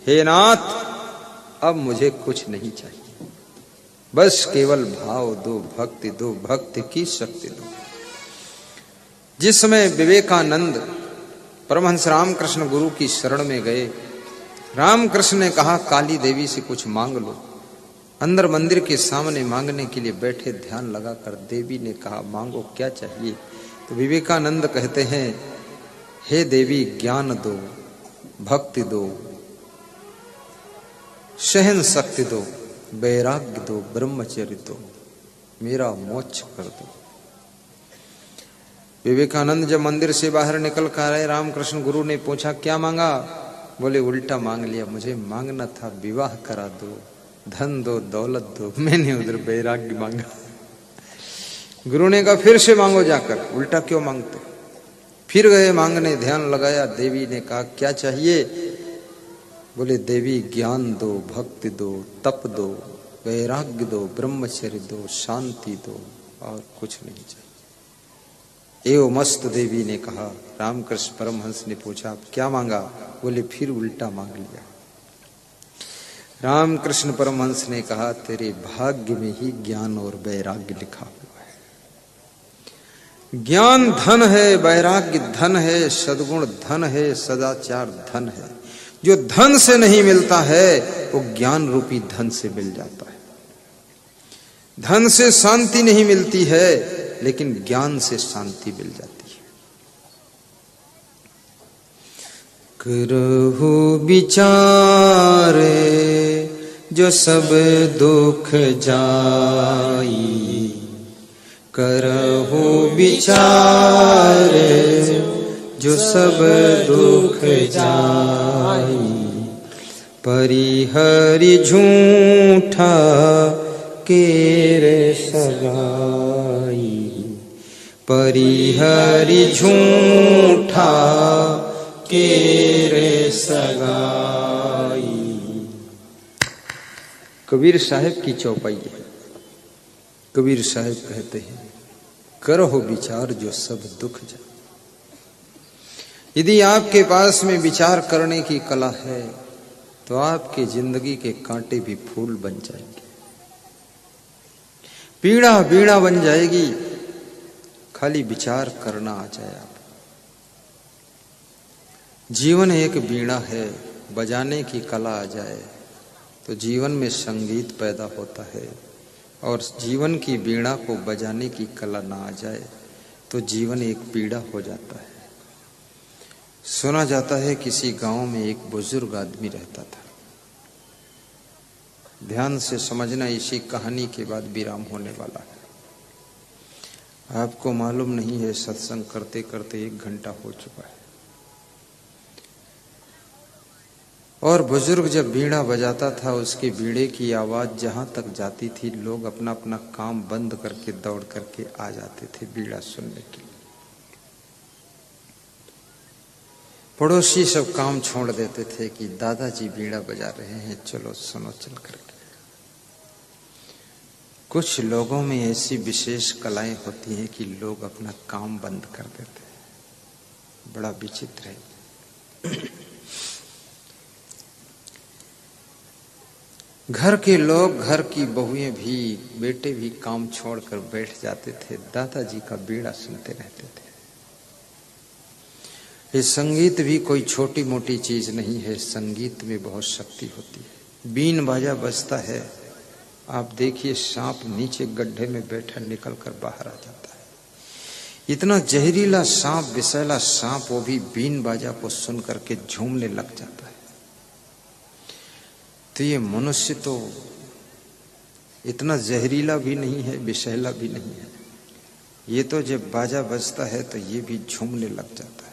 हे नाथ, अब मुझे कुछ नहीं चाहिए, बस केवल भाव दो, भक्ति दो, भक्ति की शक्ति दो। जिस समय विवेकानंद परमहंस रामकृष्ण गुरु की शरण में गए, रामकृष्ण ने कहा काली देवी से कुछ मांग लो। अंदर मंदिर के सामने मांगने के लिए बैठे, ध्यान लगाकर देवी ने कहा मांगो, क्या चाहिए? तो विवेकानंद कहते हैं, हे देवी, ज्ञान दो, भक्ति दो, सहन शक्ति दो, वैराग्य दो, ब्रह्मचर्य दो, मेरा मोक्ष कर दो। विवेकानंद जब मंदिर से बाहर निकल कर आए, रामकृष्ण गुरु ने पूछा क्या मांगा? बोले उल्टा मांग लिया, मुझे मांगना था विवाह करा दो, धन दो, दौलत दो। मैंने उधर वैराग्य मांगा। गुरु ने कहा फिर से मांगो जाकर, उल्टा क्यों मांगते? फिर गए मांगने, ध्यान लगाया। देवी ने कहा क्या चाहिए? बोले देवी ज्ञान दो, भक्ति दो, तप दो, वैराग्य दो, ब्रह्मचर्य दो, शांति दो, और कुछ नहीं चाहिए। एवं मस्त देवी ने कहा। रामकृष्ण परमहंस ने पूछा आप क्या मांगा? बोले फिर उल्टा मांग लिया। रामकृष्ण परमहंस ने कहा तेरे भाग्य में ही ज्ञान और वैराग्य लिखा हुआ है। ज्ञान धन है, वैराग्य धन है, सद्गुण धन है, सदाचार धन है। जो धन से नहीं मिलता है वो ज्ञान रूपी धन से मिल जाता है। धन से शांति नहीं मिलती है, लेकिन ज्ञान से शांति मिल जाती है। करहु विचारे जो सब दुख जाई, करहु विचारे जो सब दुख जाई, परिहरि झूठा केरे सगाई, परिहरि झूठा केरे सगाई। कबीर साहब की चौपाई है। कबीर साहब कहते हैं करो विचार जो सब दुख जाए। यदि आपके पास में विचार करने की कला है तो आपकी जिंदगी के कांटे भी फूल बन जाएंगे, पीड़ा बीड़ा बन जाएगी। खाली विचार करना आ जाए आप। जीवन एक बीड़ा है, बजाने की कला आ जाए तो जीवन में संगीत पैदा होता है, और जीवन की बीड़ा को बजाने की कला ना आ जाए तो जीवन एक पीड़ा हो जाता है। सुना जाता है किसी गांव में एक बुजुर्ग आदमी रहता था। ध्यान से समझना, इसी कहानी के बाद विराम होने वाला है। आपको मालूम नहीं है, सत्संग करते करते 1 घंटा हो चुका है। और बुजुर्ग जब बीड़ा बजाता था, उसके बीड़े की आवाज जहां तक जाती थी, लोग अपना अपना काम बंद करके दौड़ करके आ जाते थे बीड़ा सुनने के लिए। पड़ोसी सब काम छोड़ देते थे कि दादाजी बीड़ा बजा रहे हैं, चलो सुनो चल करके। कुछ लोगों में ऐसी विशेष कलाएं होती हैं कि लोग अपना काम बंद कर देते हैं। बड़ा विचित्र है। घर के लोग, घर की बहुएं भी, बेटे भी काम छोड़कर बैठ जाते थे, दादाजी का बीड़ा सुनते रहते थे। ये संगीत भी कोई छोटी मोटी चीज नहीं है। संगीत में बहुत शक्ति होती है। बीन बाजा बजता है, आप देखिए सांप नीचे गड्ढे में बैठा निकल कर बाहर आ जाता है। इतना जहरीला सांप, विषैला सांप, वो भी बीन बाजा को सुन करके झूमने लग जाता है। तो ये मनुष्य तो इतना जहरीला भी नहीं है, विषैला भी नहीं है। ये तो जब बाजा बजता है तो ये भी झूमने लग जाता है।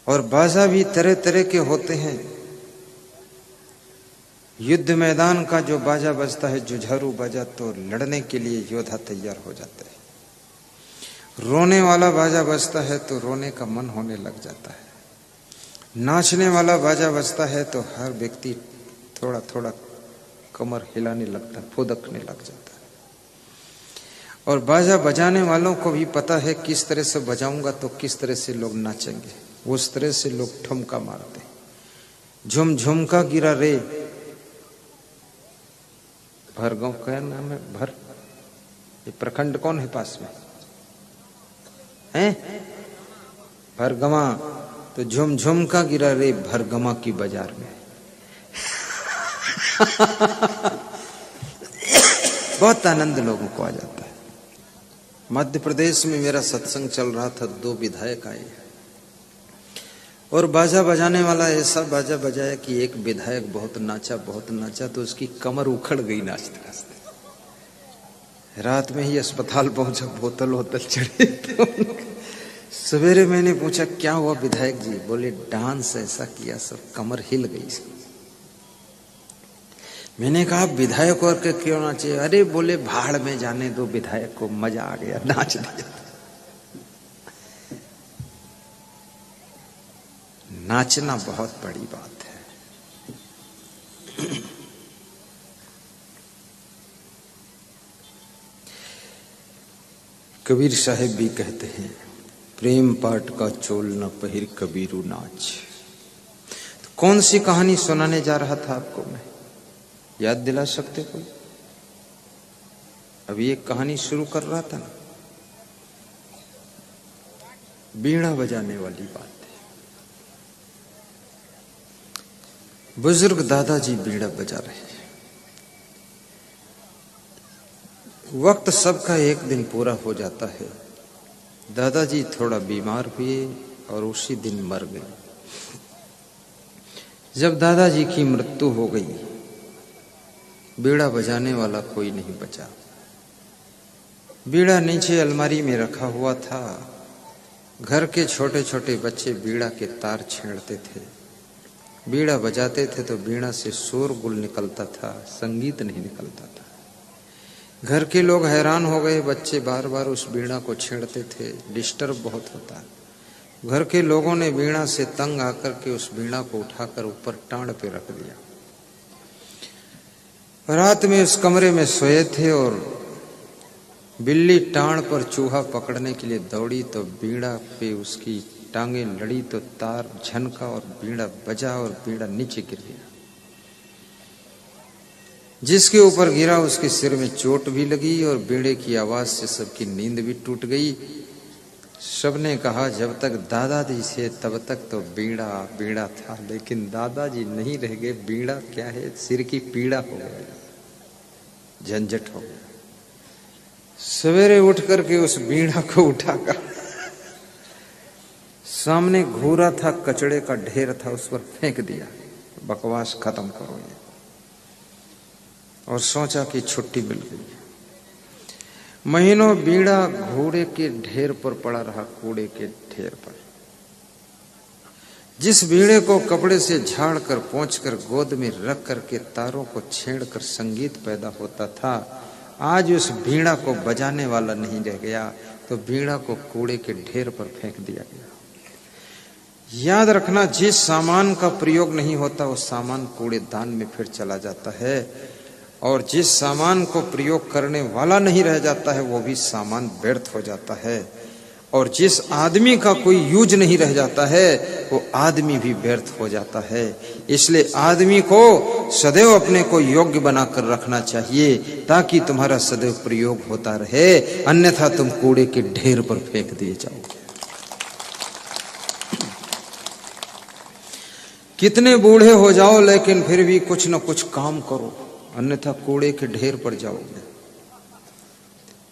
और बाजा भी तरह तरह के होते हैं। युद्ध मैदान का जो बाजा बजता है, जुझारू बाजा, तो लड़ने के लिए योद्धा तैयार हो जाते हैं। रोने वाला बाजा बजता है तो रोने का मन होने लग जाता है। नाचने वाला बाजा बजता है तो हर व्यक्ति थोड़ा थोड़ा कमर हिलाने लगता है, फुदकने लग जाता है। और बाजा बजाने वालों को भी पता है किस तरह से बजाऊंगा तो किस तरह से लोग नाचेंगे, उस तरह से लोग ठुमका मारते हैं। झुम झुमका गिरा रे, भरगांव क्या नाम है, भर, ये प्रखंड कौन है पास में है, भरगमा। तो झुम झुमका गिरा रे भरगमा की बाजार में। बहुत आनंद लोगों को आ जाता है। मध्य प्रदेश में मेरा सत्संग चल रहा था, 2 विधायक आए और बाजा बजाने वाला ऐसा बाजा बजाया कि एक विधायक बहुत नाचा तो उसकी कमर उखड़ गई नाचते नाचते। रात में ही अस्पताल पहुंचा, बोतल वोतल चढ़े थे। सवेरे मैंने पूछा क्या हुआ विधायक जी, बोले डांस ऐसा किया सब कमर हिल गई। मैंने कहा विधायक और के क्यों नाचे, अरे बोले भाड़ में जाने दो, विधायक को मजा आ गया, नाच दिया। नाचना बहुत बड़ी बात है। कबीर साहिब भी कहते हैं, प्रेम पाठ का चोल न पहिर कबीरू नाच। तो कौन सी कहानी सुनाने जा रहा था आपको मैं, याद दिला सकते कोई? अभी एक कहानी शुरू कर रहा था ना, बीड़ा बजाने वाली बात है। बुजुर्ग दादाजी बीड़ा बजा रहे हैं। वक्त सबका एक दिन पूरा हो जाता है। दादाजी थोड़ा बीमार हुए और उसी दिन मर गए। जब दादाजी की मृत्यु हो गई, बीड़ा बजाने वाला कोई नहीं बचा। बीड़ा नीचे अलमारी में रखा हुआ था। घर के छोटे छोटे बच्चे बीड़ा के तार छेड़ते थे। बीड़ा बजाते थे तो बीड़ा से शोरगुल निकलता था, संगीत नहीं निकलता था। घर के लोग हैरान हो गए, बच्चे बार बार उस बीड़ा को छेड़ते थे, डिस्टर्ब बहुत होता। घर के लोगों ने बीड़ा से तंग आकर के उस बीड़ा को उठाकर ऊपर टांड पे रख दिया। रात में उस कमरे में सोए थे और बिल्ली टांड पर चूहा पकड़ने के लिए दौड़ी तो बीड़ा पे उसकी टांगे लड़ी तो तार झनका और बीड़ा बजा और बीड़ा नीचे गिर गया। जिसके ऊपर गिरा उसके सिर में चोट भी लगी और बीड़े की आवाज से सबकी नींद भी टूट गई। सबने कहा जब तक दादाजी थे तब तक तो बीड़ा बीड़ा था, लेकिन दादाजी नहीं रह गए, बीड़ा क्या है, सिर की पीड़ा हो गया, झंझट हो गया। सवेरे उठ करके उस बीड़ा को उठाकर सामने घूरा था, कचड़े का ढेर था, उस पर फेंक दिया। बकवास खत्म करो ये। और सोचा कि छुट्टी मिल गई। महीनों बीड़ा घोड़े के ढेर पर पड़ा रहा, कूड़े के ढेर पर। जिस बीड़े को कपड़े से झाड़ कर पोंछ कर गोद में रख करके तारों को छेड़ कर संगीत पैदा होता था, आज उस बीड़ा को बजाने वाला नहीं रह गया, तो बीड़ा को कूड़े के ढेर पर फेंक दिया गया। याद रखना, जिस सामान का प्रयोग नहीं होता वो सामान कूड़ेदान में फिर चला जाता है, और जिस सामान को प्रयोग करने वाला नहीं रह जाता है वो भी सामान व्यर्थ हो जाता है, और जिस आदमी का कोई यूज नहीं रह जाता है वो आदमी भी व्यर्थ हो जाता है। इसलिए आदमी को सदैव अपने को योग्य बनाकर रखना चाहिए ताकि तुम्हारा सदैव प्रयोग होता रहे, अन्यथा तुम कूड़े के ढेर पर फेंक दिए जाओगे। कितने बूढ़े हो जाओ लेकिन फिर भी कुछ न कुछ काम करो, अन्यथा कूड़े के ढेर पर जाओगे।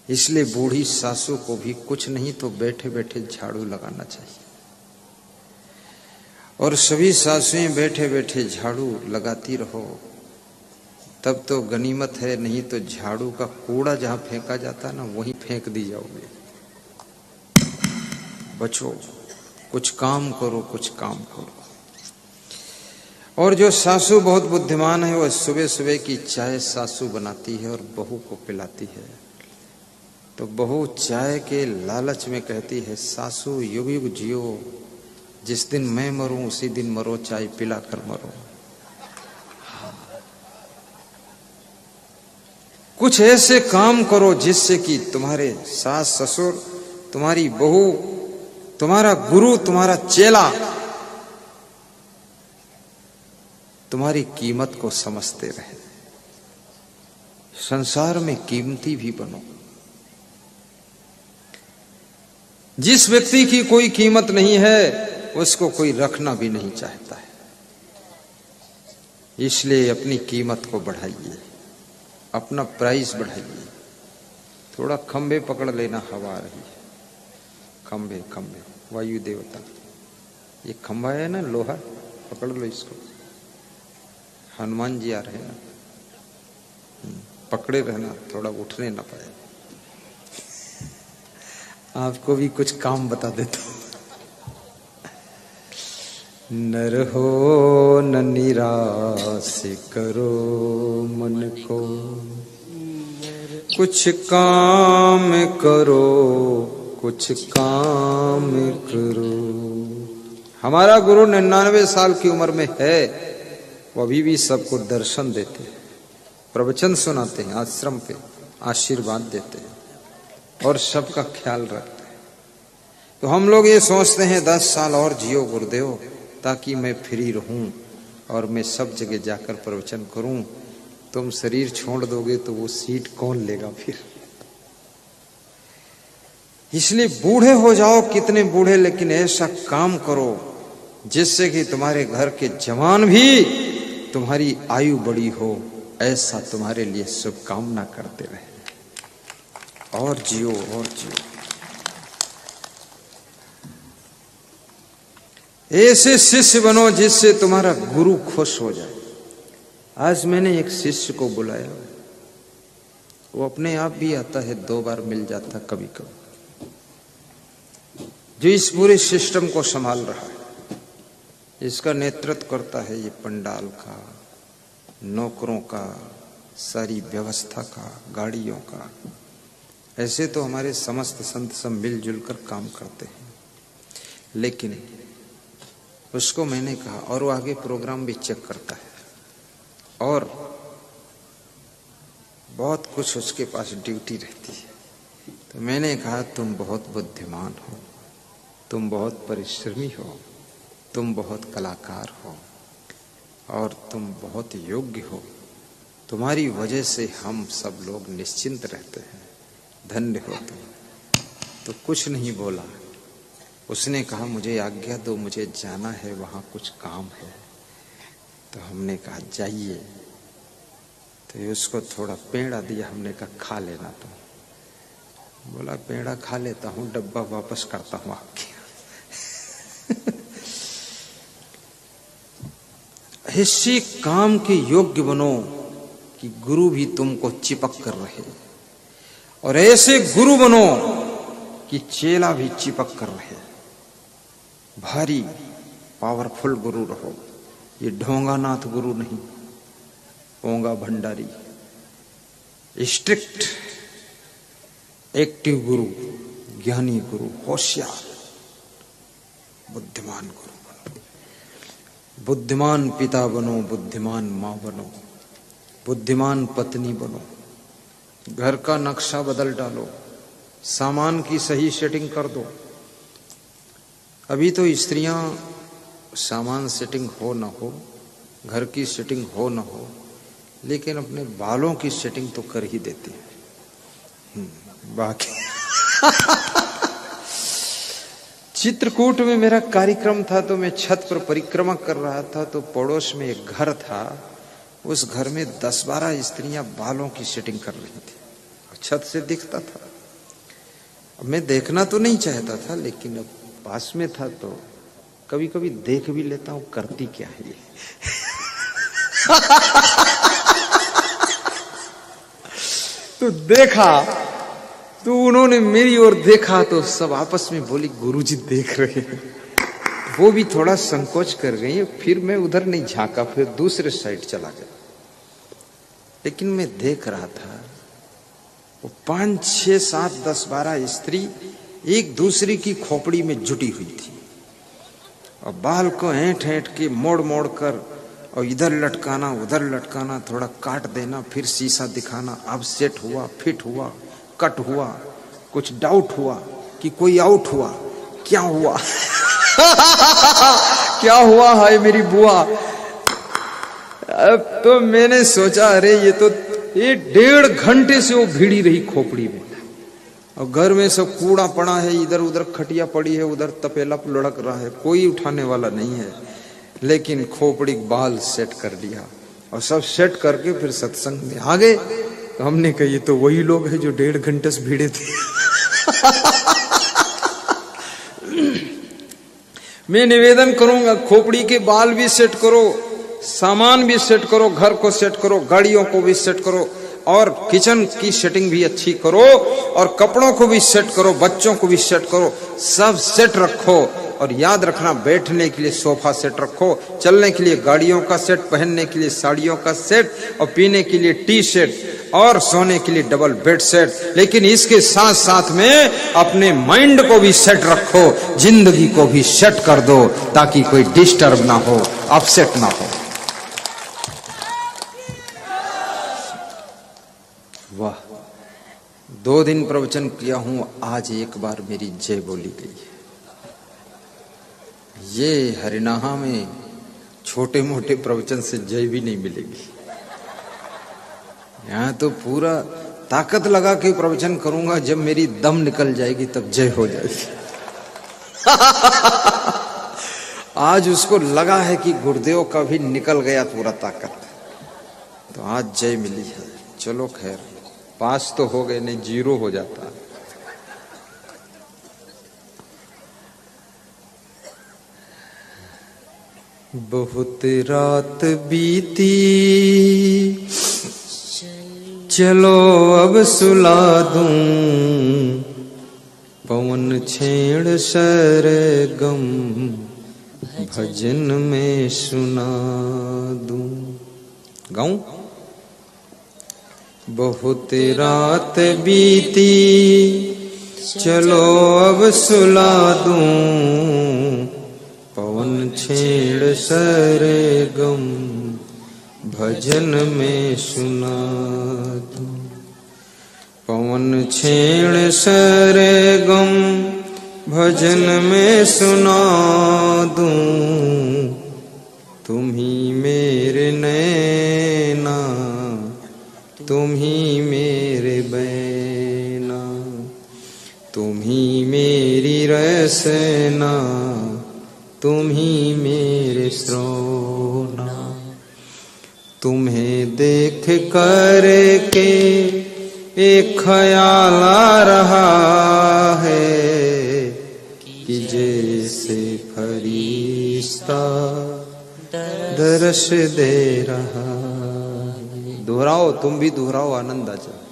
इसलिए बूढ़ी सासू को भी कुछ नहीं तो बैठे बैठे झाड़ू लगाना चाहिए, और सभी सासुएं बैठे बैठे झाड़ू लगाती रहो, तब तो गनीमत है। नहीं तो झाड़ू का कूड़ा जहां फेंका जाता है ना, वहीं फेंक दी जाओगे। बचो, कुछ काम करो, कुछ काम करो। और जो सासू बहुत बुद्धिमान है, वह सुबह सुबह की चाय सासू बनाती है और बहू को पिलाती है। तो बहू चाय के लालच में कहती है, सासू युग युग जियो, जिस दिन मैं मरूं उसी दिन मरो, चाय पिला कर मरो। कुछ ऐसे काम करो जिससे कि तुम्हारे सास ससुर, तुम्हारी बहू, तुम्हारा गुरु, तुम्हारा चेला तुम्हारी कीमत को समझते रहे। संसार में कीमती भी बनो। जिस व्यक्ति की कोई कीमत नहीं है उसको कोई रखना भी नहीं चाहता है। इसलिए अपनी कीमत को बढ़ाइए, अपना प्राइस बढ़ाइए। थोड़ा खंबे पकड़ लेना, हवा आ रही है। खंबे खंबे, वायु देवता, ये खंबा है ना लोहा, पकड़ लो इसको। हनुमान जी आ रहे हैं ना, पकड़े रहना, थोड़ा उठने ना पाए। आपको भी कुछ काम बता देता हूं। नर हो न निराश करो मन को, कुछ काम करो, कुछ काम करो। हमारा गुरु 99 साल की उम्र में है, वो अभी भी सबको दर्शन देते हैं, प्रवचन सुनाते हैं, आश्रम पे आशीर्वाद देते हैं और सबका ख्याल रखते हैं। तो हम लोग ये सोचते हैं 10 साल और जियो गुरुदेव, ताकि मैं फ्री रहूं और मैं सब जगह जाकर प्रवचन करूं। तुम शरीर छोड़ दोगे तो वो सीट कौन लेगा फिर? इसलिए बूढ़े हो जाओ कितने बूढ़े, लेकिन ऐसा काम करो जिससे कि तुम्हारे घर के जवान भी तुम्हारी आयु बड़ी हो, ऐसा तुम्हारे लिए शुभकामना करते रहे। और जियो और जियो। ऐसे शिष्य बनो जिससे तुम्हारा गुरु खुश हो जाए। आज मैंने एक शिष्य को बुलाया, वो अपने आप भी आता है, 2 बार मिल जाता कभी कभी, जो इस पूरे सिस्टम को संभाल रहा है, इसका नेतृत्व करता है, ये पंडाल का, नौकरों का, सारी व्यवस्था का, गाड़ियों का। ऐसे तो हमारे समस्त संत सब मिलजुल कर काम करते हैं, लेकिन उसको मैंने कहा, और वो आगे प्रोग्राम भी चेक करता है और बहुत कुछ उसके पास ड्यूटी रहती है। तो मैंने कहा तुम बहुत बुद्धिमान हो, तुम बहुत परिश्रमी हो, तुम बहुत कलाकार हो और तुम बहुत योग्य हो। तुम्हारी वजह से हम सब लोग निश्चिंत रहते हैं, धन्य हो तुम। तो कुछ नहीं बोला। उसने कहा मुझे आज्ञा दो, मुझे जाना है, वहां कुछ काम है। तो हमने कहा जाइए। तो उसको थोड़ा पेड़ा दिया, हमने कहा खा लेना तुम। बोला पेड़ा खा लेता हूं, डब्बा वापस करता हूं आपके। ऐसे काम के योग्य बनो कि गुरु भी तुमको चिपक कर रहे, और ऐसे गुरु बनो कि चेला भी चिपक कर रहे। भारी पावरफुल गुरु रहो। ये ढोंगानाथ गुरु नहीं, पोंगा भंडारी, स्ट्रिक्ट एक्टिव गुरु, ज्ञानी गुरु, होशियार बुद्धिमान गुरु बनो। बुद्धिमान पिता बनो, बुद्धिमान मां बनो, बुद्धिमान पत्नी बनो। घर का नक्शा बदल डालो, सामान की सही सेटिंग कर दो। अभी तो स्त्रियां सामान सेटिंग हो न हो, घर की सेटिंग हो न हो, लेकिन अपने बालों की सेटिंग तो कर ही देती है। बाकी चित्रकूट में मेरा कार्यक्रम था, तो मैं छत पर परिक्रमा कर रहा था, तो पड़ोस में एक घर था। उस घर में 10-12 स्त्रियां बालों की सेटिंग कर रही थी, छत से दिखता था। अब मैं देखना तो नहीं चाहता था, लेकिन अब पास में था तो कभी कभी देख भी लेता हूं करती क्या है ये। तो देखा, तो उन्होंने मेरी ओर देखा, तो सब आपस में बोली गुरुजी देख रहे हैं। वो भी थोड़ा संकोच कर गई। फिर मैं उधर नहीं झांका, फिर दूसरे साइड चला गया। लेकिन मैं देख रहा था, वो 5, 6, 7, 10, 12 स्त्री एक दूसरी की खोपड़ी में जुटी हुई थी, और बाल को ऐंठ ऐंठ के मोड़ मोड़ कर, और इधर लटकाना उधर लटकाना, थोड़ा काट देना, फिर शीशा दिखाना, अब सेट हुआ, फिट हुआ, कट हुआ, कुछ डाउट हुआ कि कोई आउट हुआ, क्या हुआ? क्या हुआ है मेरी बुआ? अब तो मैंने सोचा अरे ये 1.5 घंटे से वो भिड़ी रही खोपड़ी में, और घर में सब कूड़ा पड़ा है, इधर उधर खटिया पड़ी है, उधर तपेला लुढ़क रहा है, कोई उठाने वाला नहीं है। लेकिन खोपड़ी बाल सेट कर दिया और सब सेट करके फिर सत्संग में आ गए। तो हमने कहा ये तो वही लोग हैं जो 1.5 घंटे से भिड़े थे। मैं निवेदन करूंगा खोपड़ी के बाल भी सेट करो, सामान भी सेट करो, घर को सेट करो, गाड़ियों को भी सेट करो, और किचन की सेटिंग भी अच्छी करो, और कपड़ों को भी सेट करो, बच्चों को भी सेट करो, सब सेट रखो। और याद रखना बैठने के लिए सोफा सेट रखो, चलने के लिए गाड़ियों का सेट, पहनने के लिए साड़ियों का सेट, और पीने के लिए टी सेट, और सोने के लिए डबल बेड सेट। लेकिन इसके साथ साथ में अपने माइंड को भी सेट रखो, जिंदगी को भी सेट कर दो, ताकि कोई डिस्टर्ब ना हो, अपसेट ना हो। वाह, 2 दिन प्रवचन किया हूं, आज एक बार मेरी जय बोली गई है। ये हरिनाहा में छोटे मोटे प्रवचन से जय भी नहीं मिलेगी। यहां तो पूरा ताकत लगा के प्रवचन करूंगा, जब मेरी दम निकल जाएगी तब जय हो जाएगी। आज उसको लगा है कि गुरुदेव का भी निकल गया पूरा ताकत, तो आज जय मिली है। चलो खैर, पास तो हो गए, नहीं 0 हो जाता। बहुत रात बीती, चलो अब सुला दूं, पवन छेड़ सरगम भजन में सुना दूं। गाऊं? बहुत रात बीती, चलो अब सुला दूं, पवन छेड़ सरगम भजन में सुना दूं। पवन छेड़ सरगम भजन में सुना दूं, तुम ही मेरे नैना, तुम ही मेरे बैना, तुम ही मेरी रसना, तुम ही मेरे श्रोना। तुम्हें देख कर के एक ख्याल आ रहा है, कि जैसे फरिश्ता दर्श दे रहा। दोहराओ, तुम भी दोहराओ, आनंद आ जाए।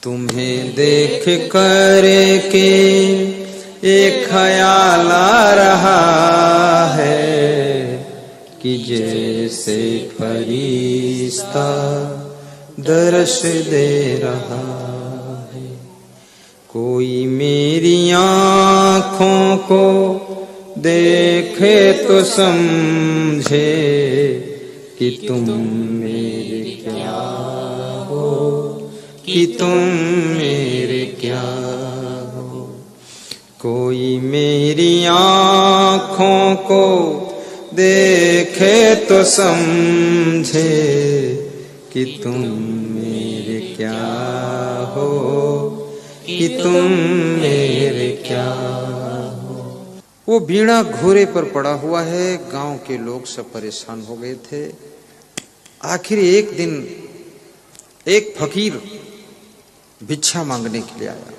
तुम्हें देख कर के एक ख्याल आ रहा है, कि जैसे फरिश्ता दर्श दे रहा है। कोई मेरी आँखों को देखे तो समझे, कि तुम मेरे क्या हो, कि तुम मेरे क्या हो। कोई मेरी आँखों को देखे तो समझे, कि तुम मेरे क्या हो, कि तुम मेरे क्या हो। वो बीड़ा घोड़े पर पड़ा हुआ है, गांव के लोग सब परेशान हो गए थे। आखिर एक दिन एक फकीर भिक्षा मांगने के लिए आया,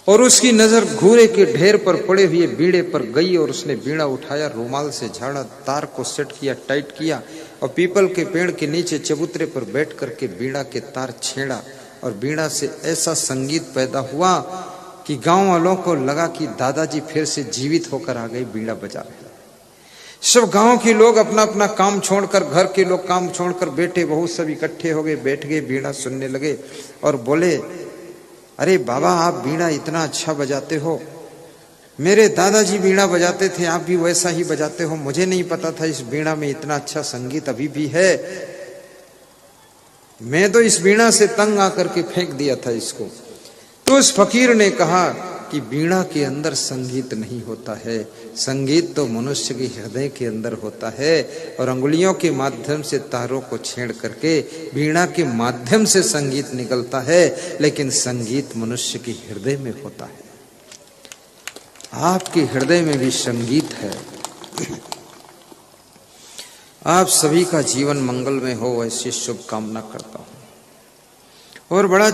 और उसकी नजर घूरे के ढेर पर पड़े हुए बीड़े पर गई, और उसने बीड़ा उठाया, रुमाल से झाड़ा, तार को सेट किया, टाइट किया, और पीपल के पेड़ के नीचे चबूतरे पर बैठ करके बीड़ा के तार छेड़ा, और बीड़ा से ऐसा संगीत पैदा हुआ कि गांव वालों को लगा कि दादाजी फिर से जीवित होकर आ गए, बीड़ा बजा रहे। सब गांव के लोग अपना अपना काम छोड़कर, घर के लोग काम छोड़कर, बेटे बहू सब इकट्ठे हो गए, बैठ गए, बीड़ा सुनने लगे, और बोले, अरे बाबा आप बीड़ा इतना अच्छा बजाते हो, मेरे दादाजी बीड़ा बजाते थे, आप भी वैसा ही बजाते हो, मुझे नहीं पता था इस बीड़ा में इतना अच्छा संगीत अभी भी है। मैं तो इस बीड़ा से तंग आकर के फेंक दिया था इसको। तो उस फकीर ने कहा कि वीणा के अंदर संगीत नहीं होता है। संगीत तो मनुष्य के हृदय के अंदर होता है और अंगुलियों के माध्यम से तारों को छेड़ करके वीणा के माध्यम से संगीत निकलता है, लेकिन संगीत मनुष्य के हृदय में होता है। आपके हृदय में भी संगीत है। आप सभी का जीवन मंगलमय हो, ऐसी शुभकामना करता हूं। और बड़ा